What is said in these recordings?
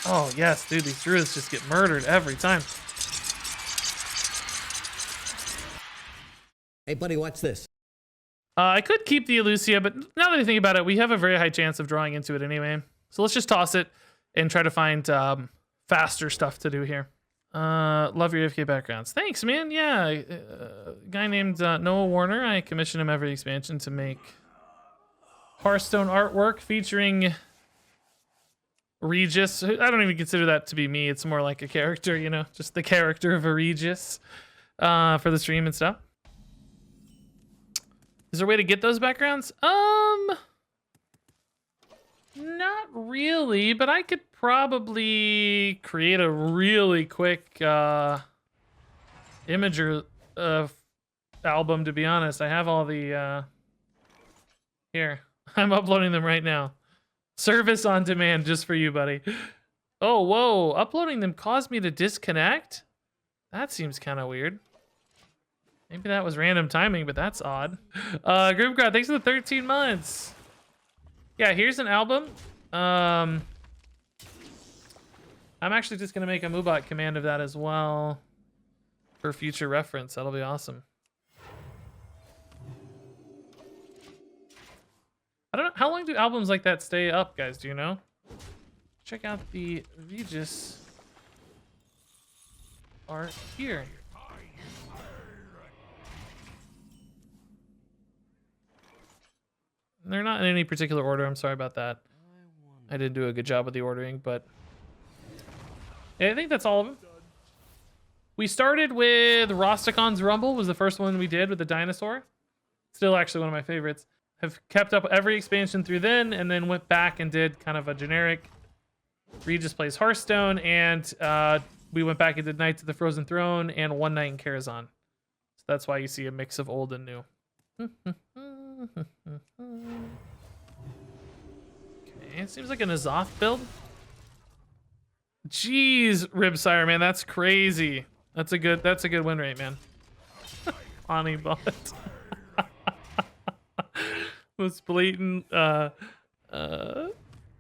Oh, yes, dude, these druids just get murdered every time. Hey, buddy, watch this. I could keep the Elusia, but now that I think about it, we have a very high chance of drawing into it anyway. So let's just toss it and try to find faster stuff to do here. Love your AFK backgrounds. Thanks, man. Yeah, guy named Noah Warner. I commission him every expansion to make Hearthstone artwork featuring Regis. I don't even consider that to be me. It's more like a character, you know, just the character of a Regis for the stream and stuff. Is there a way to get those backgrounds? Not really, but I could probably create a really quick imager album, to be honest. I have all the here. I'm uploading them right now. Service on demand just for you, buddy. Oh, whoa. Uploading them caused me to disconnect? That seems kind of weird. Maybe that was random timing, but that's odd. Group God, thanks for the 13 months. Yeah, here's an album. I'm actually just gonna make a Moobot command of that as well for future reference. That'll be awesome. I don't know, how long do albums like that stay up, guys? Do you know? Check out the Regis art here. They're not in any particular order. I'm sorry about that. I didn't do a good job with the ordering, but yeah, I think that's all of them. We started with Rosticon's Rumble, was the first one we did with the dinosaur. Still actually one of my favorites. Have kept up every expansion through then, and then went back and did kind of a generic Regis Plays Hearthstone, and we went back and did Knights of the Frozen Throne and One Night in Karazhan. So that's why you see a mix of old and new. Okay, it seems like an Azoth build. Jeez, Ribsire, man, that's crazy. That's a good win rate, man. Honey-bot. Was blatant.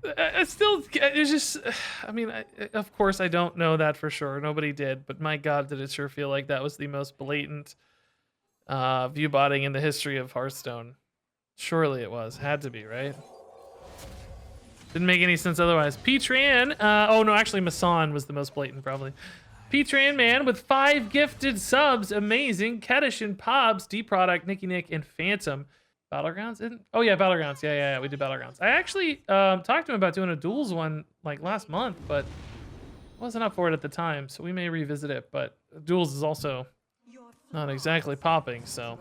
It's still, it's just, I mean, of course I don't know that for sure. Nobody did, but my God, did it sure feel like that was the most blatant view botting in the history of Hearthstone. Surely it was. Had to be, right? Didn't make any sense otherwise. P-Tran, oh no, actually Masan was the most blatant probably. P-Tran, man, with 5 gifted subs. Amazing. Kedish and Pobs, D-Product, Nicky Nick, and Phantom. Battlegrounds? Oh yeah, Battlegrounds. Yeah, we did Battlegrounds. I actually talked to him about doing a duels one like last month, but wasn't up for it at the time, so we may revisit it, but duels is also not exactly popping, so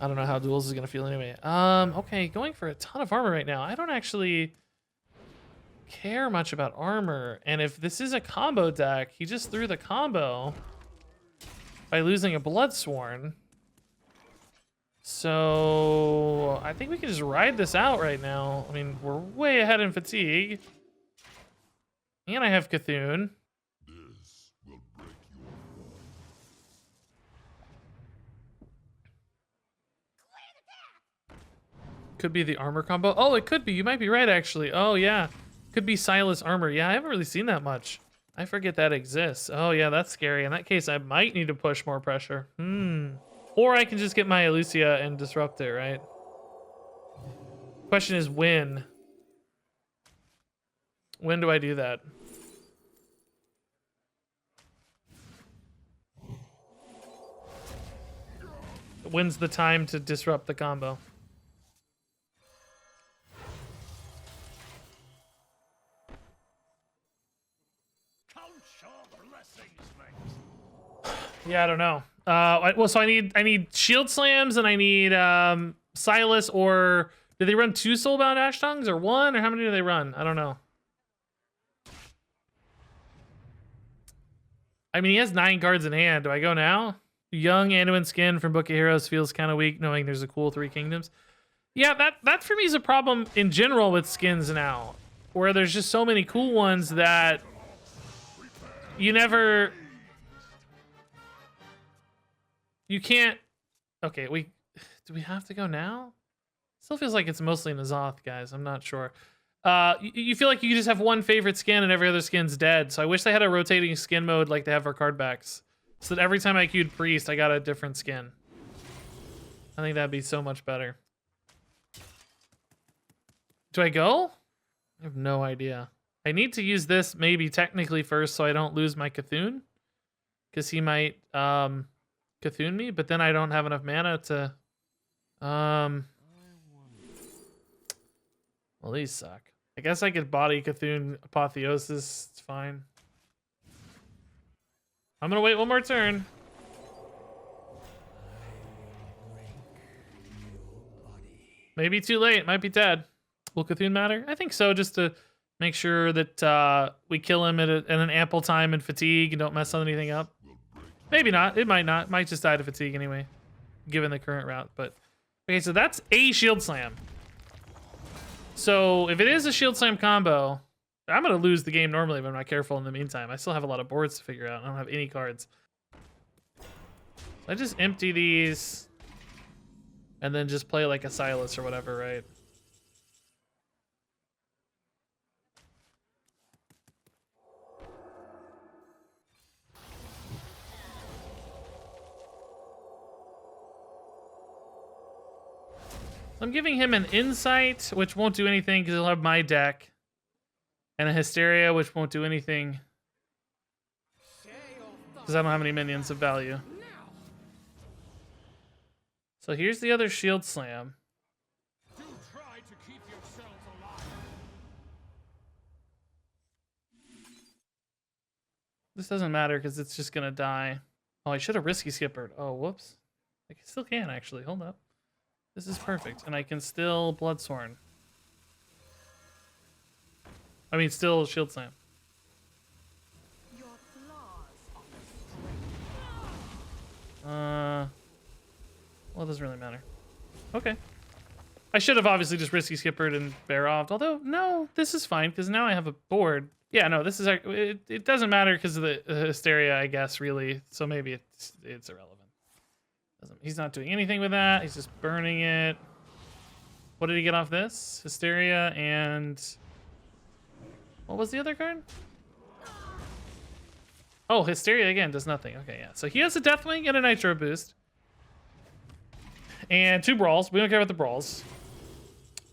I don't know how duels is gonna feel anyway. Okay, going for a ton of armor right now. I don't actually care much about armor, and if this is a combo deck, he just threw the combo by losing a Bloodsworn. So I think we can just ride this out right now. I mean, we're way ahead in fatigue. And I have Cthulhu. Could be the armor combo. Oh, it could be. You might be right, actually. Oh, yeah. Could be Silas armor. Yeah, I haven't really seen that much. I forget that exists. Oh, yeah, that's scary. In that case, I might need to push more pressure. Or I can just get my Elusia and disrupt it, right? Question is when? When do I do that? When's the time to disrupt the combo? Yeah, I don't know. Well, so I need shield slams and I need Silas, or do they run 2 soulbound ash tongues or 1, or how many do they run? I don't know. I mean, he has 9 cards in hand. Do I go now? Young Anduin skin from Book of Heroes feels kind of weak, knowing there's a cool 3 kingdoms. Yeah, that for me is a problem in general with skins now, where there's just so many cool ones that you never. You can't. Okay, do we have to go now? Still feels like it's mostly N'Zoth, guys. I'm not sure. you feel like you just have one favorite skin and every other skin's dead. So I wish they had a rotating skin mode like they have for card backs, so that every time I queued priest, I got a different skin. I think that'd be so much better. Do I go? I have no idea. I need to use this maybe technically first so I don't lose my Cthulhu, because he might Cthulhu me, but then I don't have enough mana to well, these suck. I guess I could body Cthulhu Apotheosis. It's fine. I'm gonna wait one more turn. Maybe too late. Might be dead. Will Cthulhu matter? I think so, just to make sure that we kill him at an ample time and fatigue and don't mess anything up. Maybe not. It might not. Might just die to fatigue anyway, given the current route. But okay, so that's a shield slam. So if it is a shield slam combo, I'm gonna lose the game normally if I'm not careful in the meantime. I still have a lot of boards to figure out. I don't have any cards. I just empty these and then just play like a Silas or whatever, right? I'm giving him an Insight, which won't do anything because he'll have my deck, and a Hysteria, which won't do anything because I don't have any minions of value. So here's the other shield slam. This doesn't matter because it's just gonna die. Oh, I should have risky skippered. Oh, whoops. I still can actually. Hold up. This is perfect, and I can still Bloodsworn. I mean, still shield slam. Well, it doesn't really matter. Okay. I should have obviously just risky skippered and bear off. Although, no, this is fine because now I have a board. Yeah, no, this is it doesn't matter because of the Hysteria, I guess, really. So maybe it's irrelevant. He's not doing anything with that. He's just burning it. What did he get off this? Hysteria and what was the other card? Oh, Hysteria again does nothing. Okay, yeah. So he has a Deathwing and a Nitro boost. And 2 brawls. We don't care about the brawls.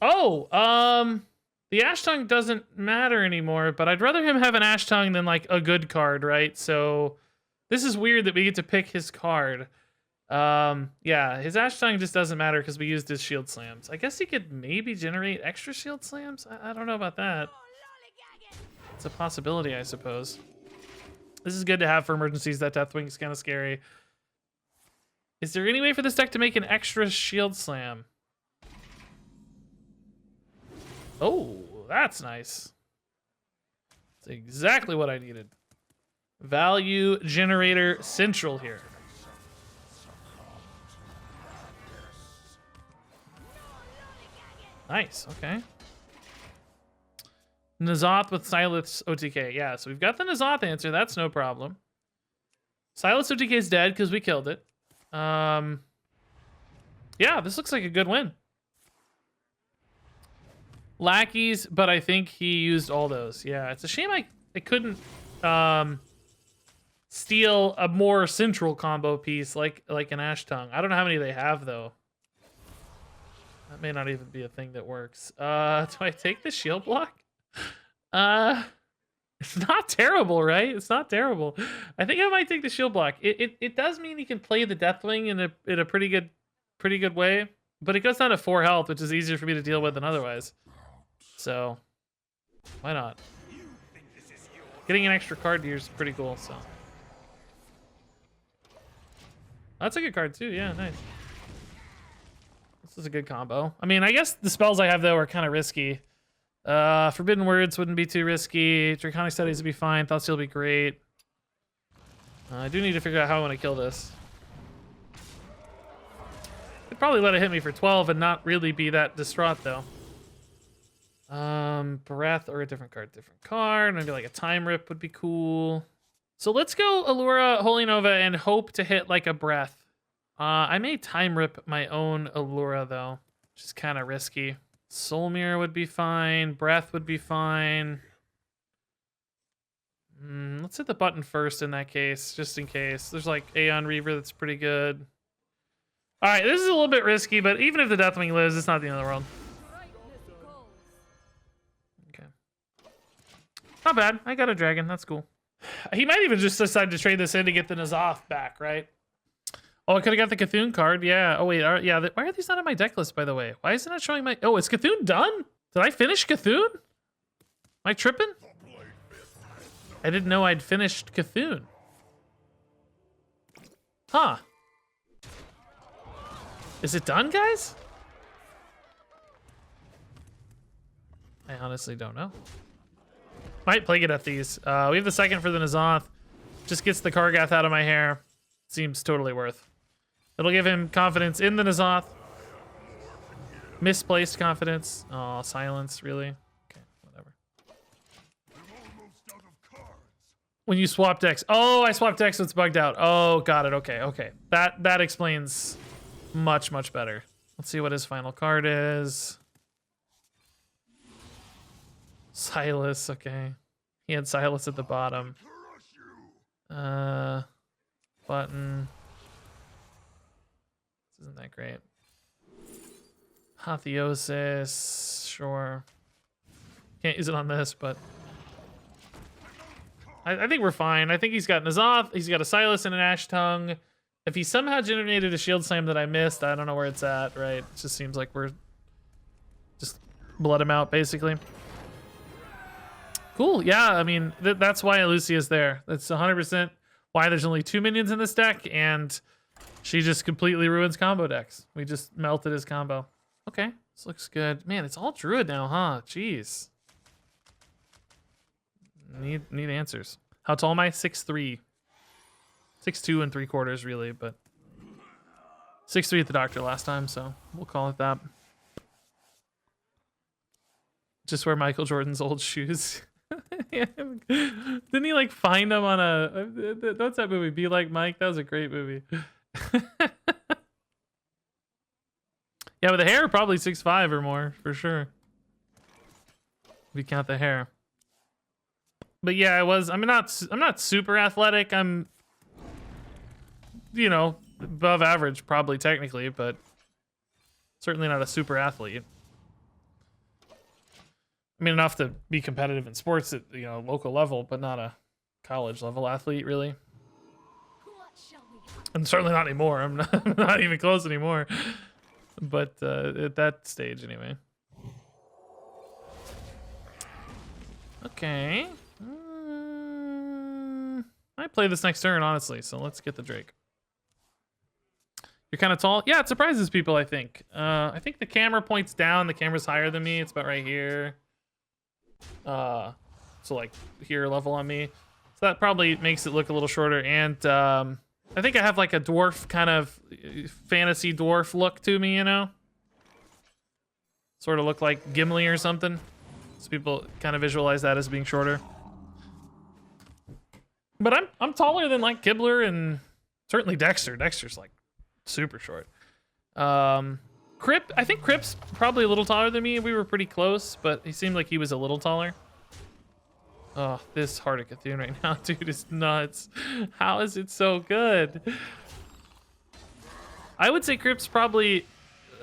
Oh, the Ash Tongue doesn't matter anymore, but I'd rather him have an Ash Tongue than like a good card, right? So this is weird that we get to pick his card. Yeah, his Ash Tongue just doesn't matter because we used his shield slams. I guess he could maybe generate extra shield slams. I don't know about that. It's a possibility, I suppose. This is good to have for emergencies. That Deathwing is kind of scary. Is there any way for this deck to make an extra shield slam? Oh, that's nice. That's exactly what I needed. Value generator central here. Nice, okay. N'Zoth with Silas OTK. Yeah, so we've got the N'Zoth answer. That's no problem. Silas OTK is dead because we killed it. Yeah, this looks like a good win. Lackeys, but I think he used all those. Yeah, it's a shame I couldn't steal a more central combo piece like an Ash Tongue. I don't know how many they have though. That may not even be a thing that works. Do I take the shield block? It's not terrible, right? It's not terrible. I think I might take the shield block. It does mean you can play the Deathwing in a pretty good way, but it goes down to 4 health, which is easier for me to deal with than otherwise. So why not? Getting an extra card here is pretty cool. So that's a good card too. Yeah, nice. This is a good combo. I mean, I guess the spells I have though are kind of risky. Forbidden Words wouldn't be too risky. Draconic Studies would be fine. Thoughtsteal would be great. I do need to figure out how I want to kill this. Could probably let it hit me for 12 and not really be that distraught though. Breath or a different card. Different card. Maybe like a Time Rip would be cool. So let's go Allura, Holy Nova, and hope to hit like a Breath. I may Time Rip my own Allura though, which is kind of risky. Soul Mirror would be fine. Breath would be fine. Let's hit the button first in that case, just in case. There's like Aeon Reaver that's pretty good. All right, this is a little bit risky, but even if the Deathwing lives, it's not the end of the world. Okay. Not bad. I got a dragon. That's cool. He might even just decide to trade this in to get the N'Zoth back, right? Oh, I could have got the Cthulhu card. Yeah. Oh, wait. Yeah. Why are these not on my deck list, by the way? Why isn't it showing my... Oh, is Cthulhu done? Did I finish Cthulhu? Am I tripping? I didn't know I'd finished Cthulhu. Huh. Is it done, guys? I honestly don't know. Might plague it at these. We have the second for the N'Zoth. Just gets the Kargath out of my hair. Seems totally worth. It'll give him confidence in the N'Zoth. Misplaced confidence. Oh, silence, really? Okay, whatever. When you swap decks. Oh, I swapped decks, so it's bugged out. Oh, got it. Okay, okay. That explains much, much better. Let's see what his final card is. Silas, okay. He had Silas at the bottom. Button. This isn't that great. Apotheosis, sure. Can't use it on this, but I think we're fine. I think he's got N'Zoth, he's got a Silas and an Ash Tongue. If he somehow generated a Shield Slam that I missed, I don't know where it's at, right? It just seems like we're just blood him out, basically. Cool, yeah, I mean, that's why Lucia's there. That's 100% why there's only 2 minions in this deck, and she just completely ruins combo decks. We just melted his combo. Okay, this looks good. Man, it's all Druid now, huh? Jeez. Need answers. How tall am I? 6'3". 6'2 3/4, really, but 6'3 at the doctor last time, so we'll call it that. Just wear Michael Jordan's old shoes. Didn't he like find them on a... What's that movie? Be Like Mike? That was a great movie. Yeah, with the hair, probably 6'5 or more, for sure. If you count the hair. But yeah, I'm not super athletic. I'm, you know, above average, probably technically, but certainly not a super athlete. I mean, enough to be competitive in sports at, you know, local level, but not a college level athlete, really. And certainly not anymore. I'm not even close anymore. But at that stage, anyway. Okay. I play this next turn, honestly, so let's get the Drake. You're kind of tall? Yeah, it surprises people, I think. I think the camera points down. The camera's higher than me. It's about right here. So, like, here level on me. So that probably makes it look a little shorter. And I think I have, like, a dwarf kind of fantasy dwarf look to me, you know? Sort of look like Gimli or something. So people kind of visualize that as being shorter. But I'm taller than like Kibler and certainly Dexter. Dexter's like super short. Crip, I think Crip's probably a little taller than me. We were pretty close, but he seemed like he was a little taller. Oh, this Heart of Cthulhu right now, dude, is nuts. How is it so good? I would say Crip's probably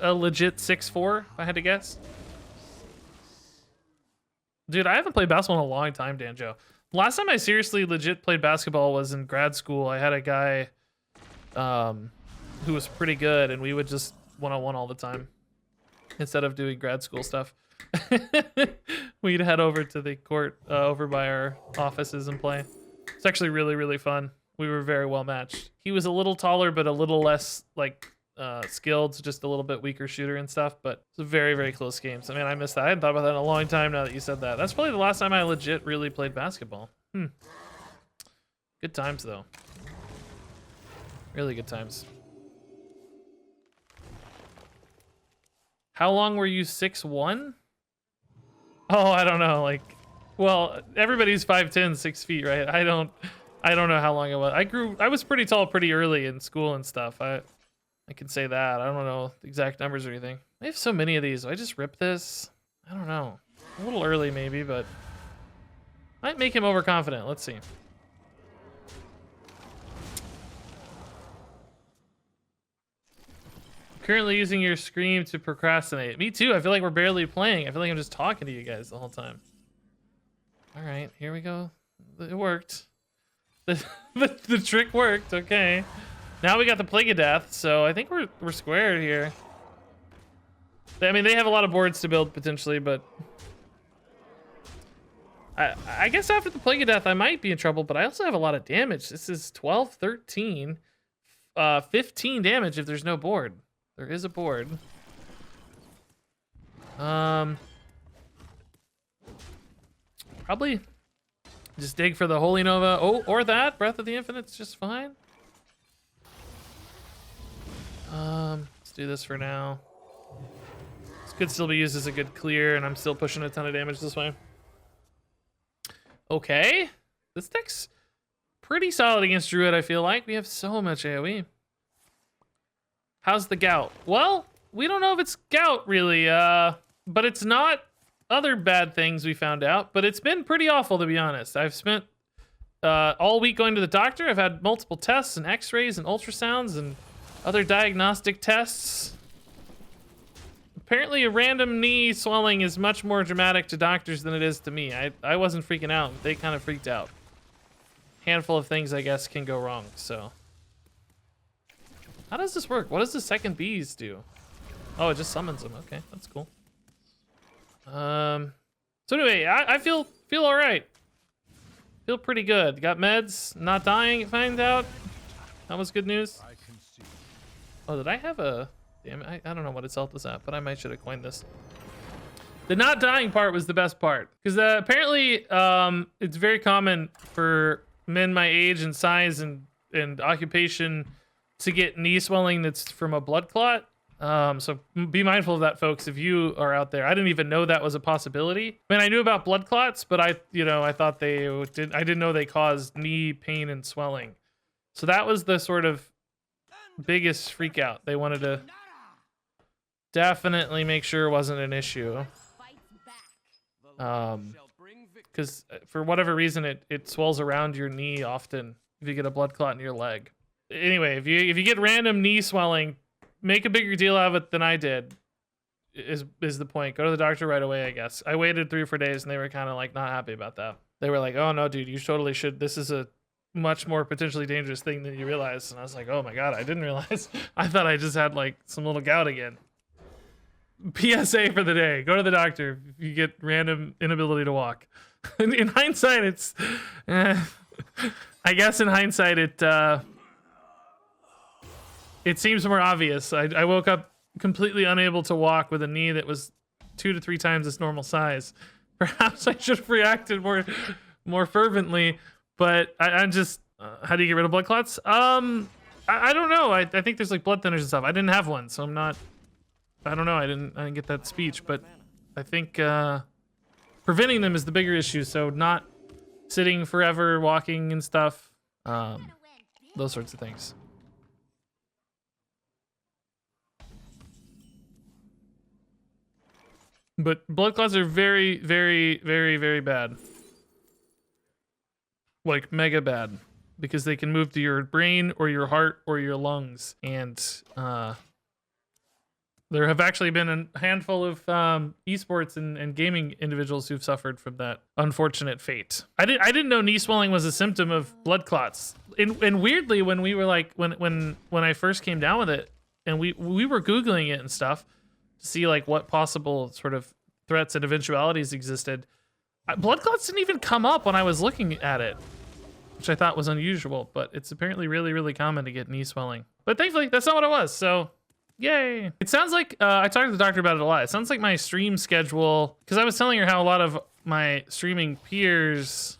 a legit 6'4", if I had to guess. Dude, I haven't played basketball in a long time, Danjo. Last time I seriously legit played basketball was in grad school. I had a guy who was pretty good, and we would just one-on-one all the time instead of doing grad school stuff. We'd head over to the court over by our offices and play. It's actually really, really fun. We were very well matched. He was a little taller, but a little less like skilled, just a little bit weaker shooter and stuff, but it's a very, very close game. So, man, I missed that. I hadn't thought about that in a long time now that you said that. That's probably the last time I legit really played basketball. Good times, though. Really good times. How long were you 6'1"? Oh, I don't know. Like, well, everybody's 5'10", 6 feet, right? I don't know how long it was. I was pretty tall pretty early in school and stuff. I can say that. I don't know the exact numbers or anything. I have so many of these. Do I just rip this? I don't know. A little early maybe, but might make him overconfident. Let's see. Currently using your scream to procrastinate. Me too. I feel like we're barely playing. I feel like I'm just talking to you guys the whole time. All right, here we go. It worked. The trick worked. Okay. Now we got the Plague of Death, so I think we're squared here. I mean, they have a lot of boards to build potentially, but I guess after the Plague of Death, I might be in trouble, but I also have a lot of damage. This is 12, 13, 15 damage if there's no board. There is a board. Probably just dig for the Holy Nova. Oh, or that. Breath of the Infinite's just fine. Let's do this for now. This could still be used as a good clear, and I'm still pushing a ton of damage this way. Okay. This deck's pretty solid against Druid, I feel like. We have so much AoE. How's the gout? Well, we don't know if it's gout, really, but it's not other bad things we found out, but it's been pretty awful, to be honest. I've spent all week going to the doctor. I've had multiple tests and x-rays and ultrasounds and other diagnostic tests. Apparently, a random knee swelling is much more dramatic to doctors than it is to me. I wasn't freaking out. They kind of freaked out. Handful of things, I guess, can go wrong, so... How does this work? What does the second bees do? Oh, it just summons them. Okay, that's cool. So anyway, I feel all right. Feel pretty good. Got meds. Not dying. Find out. That was good news. Oh, did I have a? Damn it! I don't know what its health was at, but I might should have coined this. The not dying part was the best part because apparently it's very common for men my age and size and occupation to get knee swelling that's from a blood clot. So be mindful of that, folks, if you are out there. I didn't even know that was a possibility. I mean, I knew about blood clots, but I thought I didn't know they caused knee pain and swelling. So that was the sort of biggest freak out. They wanted to definitely make sure it wasn't an issue. Because for whatever reason, it swells around your knee often if you get a blood clot in your leg. Anyway, if you get random knee swelling, make a bigger deal out of it than I did. Is the point? Go to the doctor right away, I guess. I waited 3 or 4 days, and they were kind of like not happy about that. They were like, "Oh no, dude, you totally should. This is a much more potentially dangerous thing than you realize." And I was like, "Oh my god, I didn't realize. I thought I just had like some little gout again." PSA for the day: go to the doctor if you get random inability to walk. In hindsight, it's. I guess in hindsight, it seems more obvious. I woke up completely unable to walk with a knee that was 2 to 3 times its normal size. Perhaps I should have reacted more fervently, but I'm just... how do you get rid of blood clots? I don't know. I think there's like blood thinners and stuff. I didn't have one, so I'm not... I don't know. I didn't get that speech, but I think preventing them is the bigger issue, so not sitting forever, walking and stuff. Those sorts of things. But blood clots are very, very, very, very bad. Like, mega bad. Because they can move to your brain or your heart or your lungs. And there have actually been a handful of esports and gaming individuals who've suffered from that unfortunate fate. I didn't know knee swelling was a symptom of blood clots. And weirdly, when we were like, when I first came down with it, and we were Googling it and stuff, to see like what possible sort of threats and eventualities existed. Blood clots didn't even come up when I was looking at it, which I thought was unusual, but it's apparently really, really common to get knee swelling. But thankfully, that's not what it was, so yay. It sounds like, I talked to the doctor about it a lot. It sounds like my stream schedule, because I was telling her how a lot of my streaming peers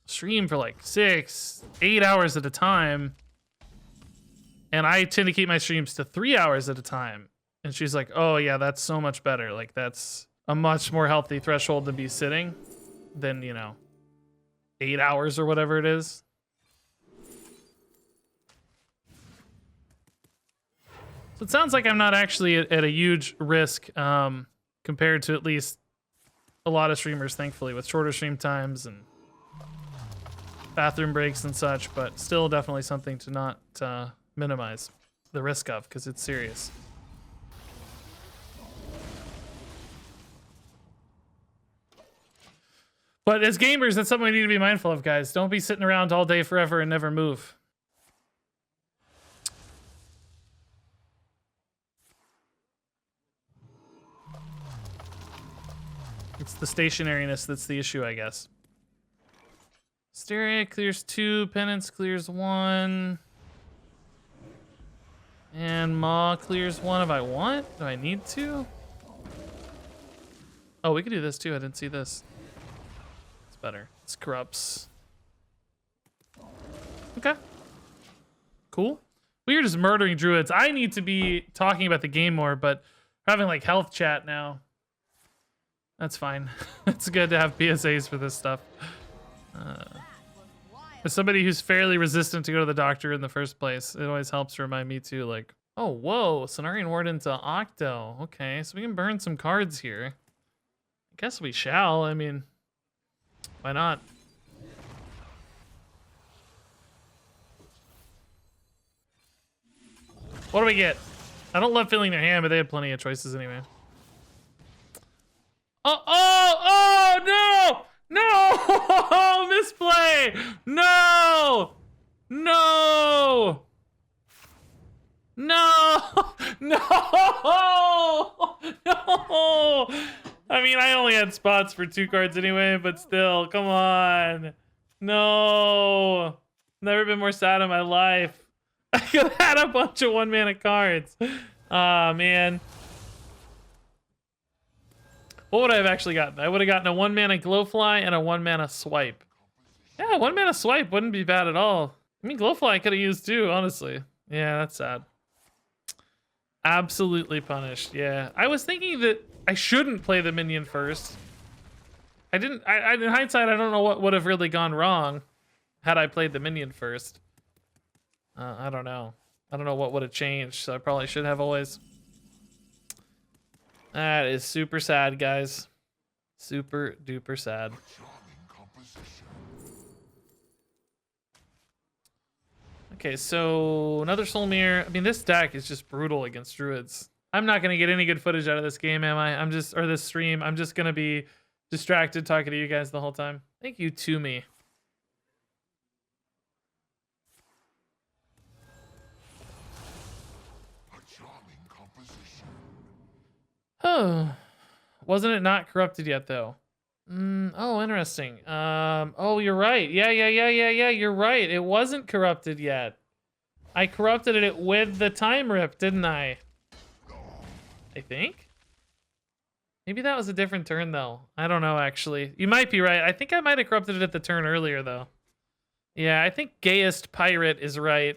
stream for like 6, 8 hours at a time, and I tend to keep my streams to 3 hours at a time. And she's like, "Oh yeah, that's so much better. Like that's a much more healthy threshold to be sitting than, 8 hours or whatever it is." So it sounds like I'm not actually at a huge risk compared to at least a lot of streamers, thankfully, with shorter stream times and bathroom breaks and such, but still definitely something to not minimize the risk of, because it's serious. But as gamers, that's something we need to be mindful of, guys. Don't be sitting around all day forever and never move. It's the stationariness that's the issue, I guess. Hysteria clears 2, Penance clears 1. And Maw clears 1 if I want. Do I need to? Oh, we could do this too. I didn't see this. It's better. It's corrupts. Okay. Cool. We are just murdering druids. I need to be talking about the game more, but we're having like health chat now. That's fine. It's good to have PSAs for this stuff. As somebody who's fairly resistant to go to the doctor in the first place, it always helps to remind me too, like, oh, whoa, Cenarian Warden to Octo. Okay, so we can burn some cards here. I guess we shall. I mean, why not? What do we get? I don't love filling their hand, but they had plenty of choices anyway. Oh, no! Misplay! No! No! No! I mean, I only had spots for 2 cards anyway, but still, come on. No! Never been more sad in my life. I could have had a bunch of 1-mana cards. Aw, man. What would I have actually gotten? I would have gotten a 1-mana Glowfly and a 1-mana Swipe. Yeah, 1-mana Swipe wouldn't be bad at all. I mean, Glowfly I could have used too, honestly. Yeah, that's sad. Absolutely punished, yeah. I was thinking that I shouldn't play the minion first. In hindsight, I don't know what would have really gone wrong had I played the minion first. I don't know. I don't know what would have changed, so I probably should have always. That is super sad, guys. Super duper sad. Okay, so another Soul Mirror. I mean, this deck is just brutal against druids. I'm not gonna get any good footage out of this game, am I? Or this stream. I'm just gonna be distracted talking to you guys the whole time. Thank you to me. Oh, wasn't it not corrupted yet though? Oh, interesting. Oh, you're right. Yeah. You're right. It wasn't corrupted yet. I corrupted it with the time rip, didn't I? I think. Maybe that was a different turn though. I don't know actually. You might be right. I think I might have corrupted it at the turn earlier though. Yeah, I think Gayest Pirate is right.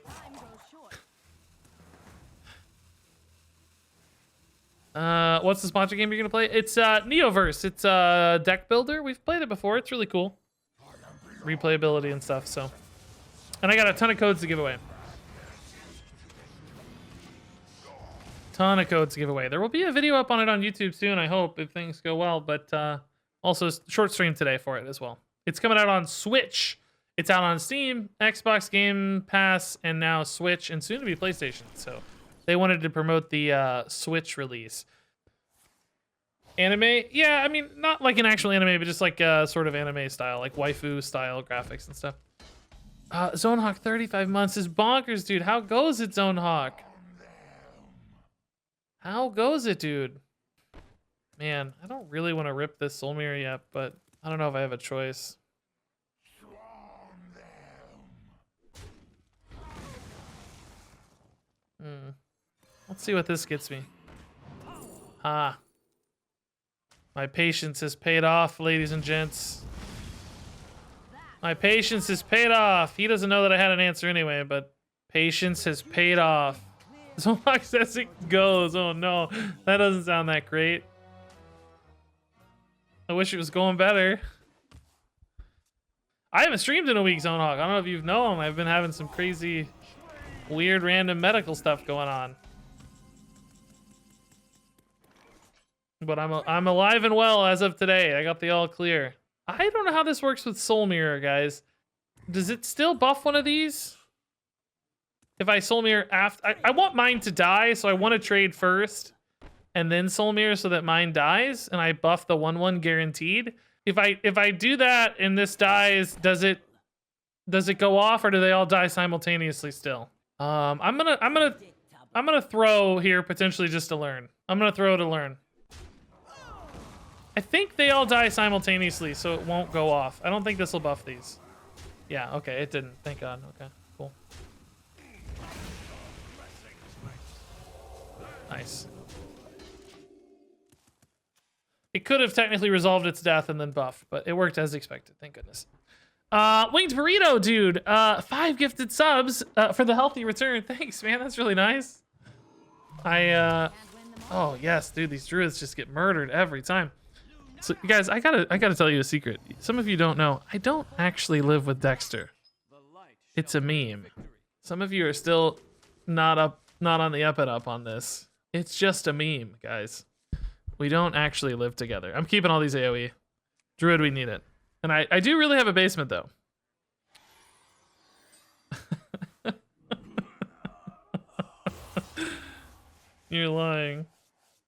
What's the sponsor game you're gonna play? It's Neoverse. It's deck builder. We've played it before. It's really cool. Replayability and stuff, so. And I got a ton of codes to give away. Ton of codes to give away. There will be a video up on it on YouTube soon, I hope, if things go well, but also short stream today for it as well. It's coming out on Switch. It's out on Steam, Xbox Game Pass, and now Switch, and soon to be PlayStation, so. They wanted to promote the Switch release. Anime? Yeah, I mean, not like an actual anime, but just like sort of anime style, like waifu style graphics and stuff. Zonehawk 35 months is bonkers, dude. How goes it, Zonehawk? How goes it, dude? Man, I don't really want to rip this Soul Mirror yet, but I don't know if I have a choice. Let's see what this gets me. Ah. My patience has paid off, ladies and gents. My patience has paid off. He doesn't know that I had an answer anyway, but patience has paid off. So much as it goes. Oh no, that doesn't sound that great. I wish it was going better. I haven't streamed in a week, Zonehawk. I don't know if you've known. I've been having some crazy, weird, random medical stuff going on. But I'm alive and well as of today. I got the all clear. I don't know how this works with Soul Mirror, guys. Does it still buff one of these? If I Soul Mirror after... I want mine to die, so I want to trade first. And then Soul Mirror so that mine dies. And I buff the 1/1 guaranteed. If I do that and this dies, does it go off or do they all die simultaneously still? I'm gonna throw here potentially just to learn. I'm gonna throw to learn. I think they all die simultaneously, so it won't go off. I don't think this will buff these. Yeah, okay, it didn't. Thank God. Okay, cool. Nice. It could have technically resolved its death and then buffed, but it worked as expected. Thank goodness. Winged Burrito, dude. 5 gifted subs for the healthy return. Thanks, man. That's really nice. Oh yes, dude. These druids just get murdered every time. So, you guys, I gotta tell you a secret. Some of you don't know. I don't actually live with Dexter. It's a meme. Some of you are still not on the up and up on this. It's just a meme, guys. We don't actually live together. I'm keeping all these AoE. Druid, we need it. And I do really have a basement, though. You're lying.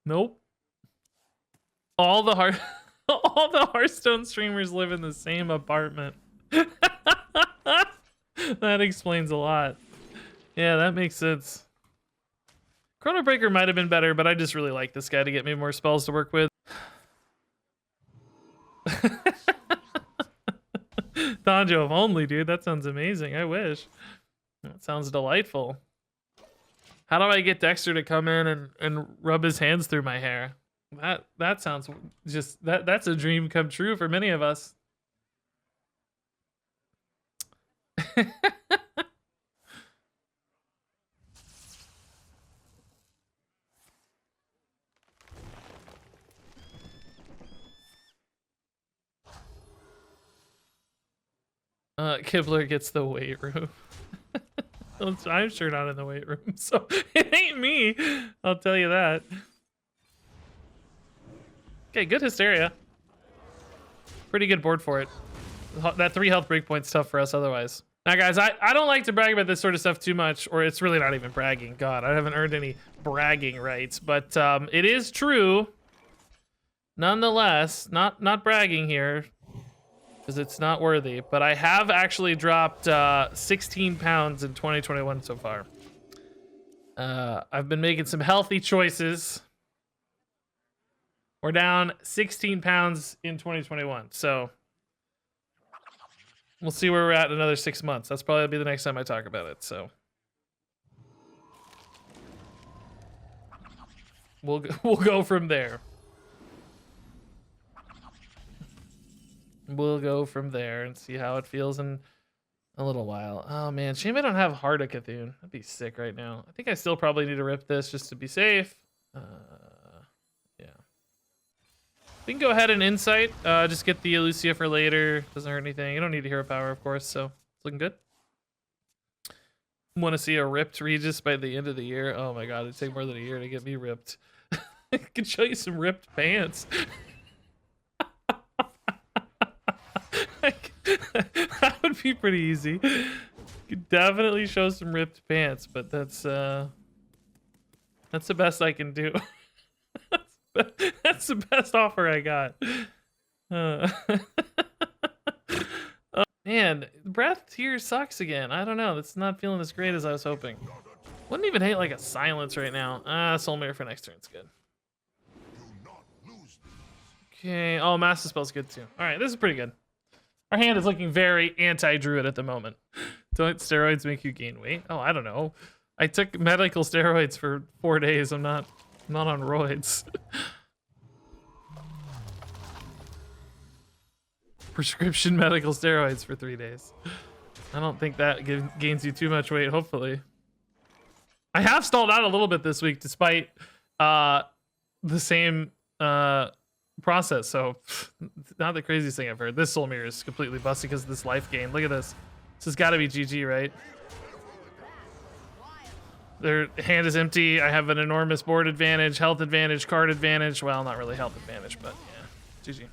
Nope. All the Hearthstone streamers live in the same apartment. That explains a lot. Yeah, that makes sense. Chrono Breaker might have been better, but I just really like this guy to get me more spells to work with. Donjo, if only, dude. That sounds amazing. I wish. That sounds delightful. How do I get Dexter to come in and rub his hands through my hair? That sounds just that's a dream come true for many of us. Kibler gets the weight room. I'm sure not in the weight room, so it ain't me. I'll tell you that. Okay, good Hysteria. Pretty good board for it. That 3 health breakpoint's tough for us otherwise. Now, guys, I don't like to brag about this sort of stuff too much, or it's really not even bragging. God, I haven't earned any bragging rights, but it is true. Nonetheless, not bragging here, because it's not worthy, but I have actually dropped 16 pounds in 2021 so far. I've been making some healthy choices. We're down 16 pounds in 2021, so we'll see where we're at in another 6 months. That's probably be the next time I talk about it, so we'll go from there. We'll go from there and see how it feels in a little while. Oh man, shame I don't have Heart of Cthulhu. That'd be sick right now. I think I still probably need to rip this just to be safe. Yeah. We can go ahead and Insight. Just get the Elucia for later. Doesn't hurt anything. You don't need a Hero Power, of course, so it's looking good. Want to see a ripped Regis by the end of the year? Oh my god, it'd take more than a year to get me ripped. I could show you some ripped pants. That would be pretty easy. Could definitely show some ripped pants, but that's the best I can do. That's the best offer I got. Oh, man, breath here sucks again. I don't know. It's not feeling as great as I was hoping. Wouldn't even hate like a silence right now. Soul Mirror for next turn's good. Okay. Oh, Master Spell's good too. All right, this is pretty good. Our hand is looking very anti-druid at the moment. Don't steroids make you gain weight? Oh, I don't know. I took medical steroids for 4 days. I'm not on roids. Prescription medical steroids for 3 days. I don't think that gains you too much weight, hopefully. I have stalled out a little bit this week despite the same process, so not the craziest thing I've heard. This Soul Mirror is completely busted because of this life gain. Look at this. This has got to be GG, right? Their hand is empty. I have an enormous board advantage, health advantage, card advantage. Well, not really health advantage, but yeah. GG.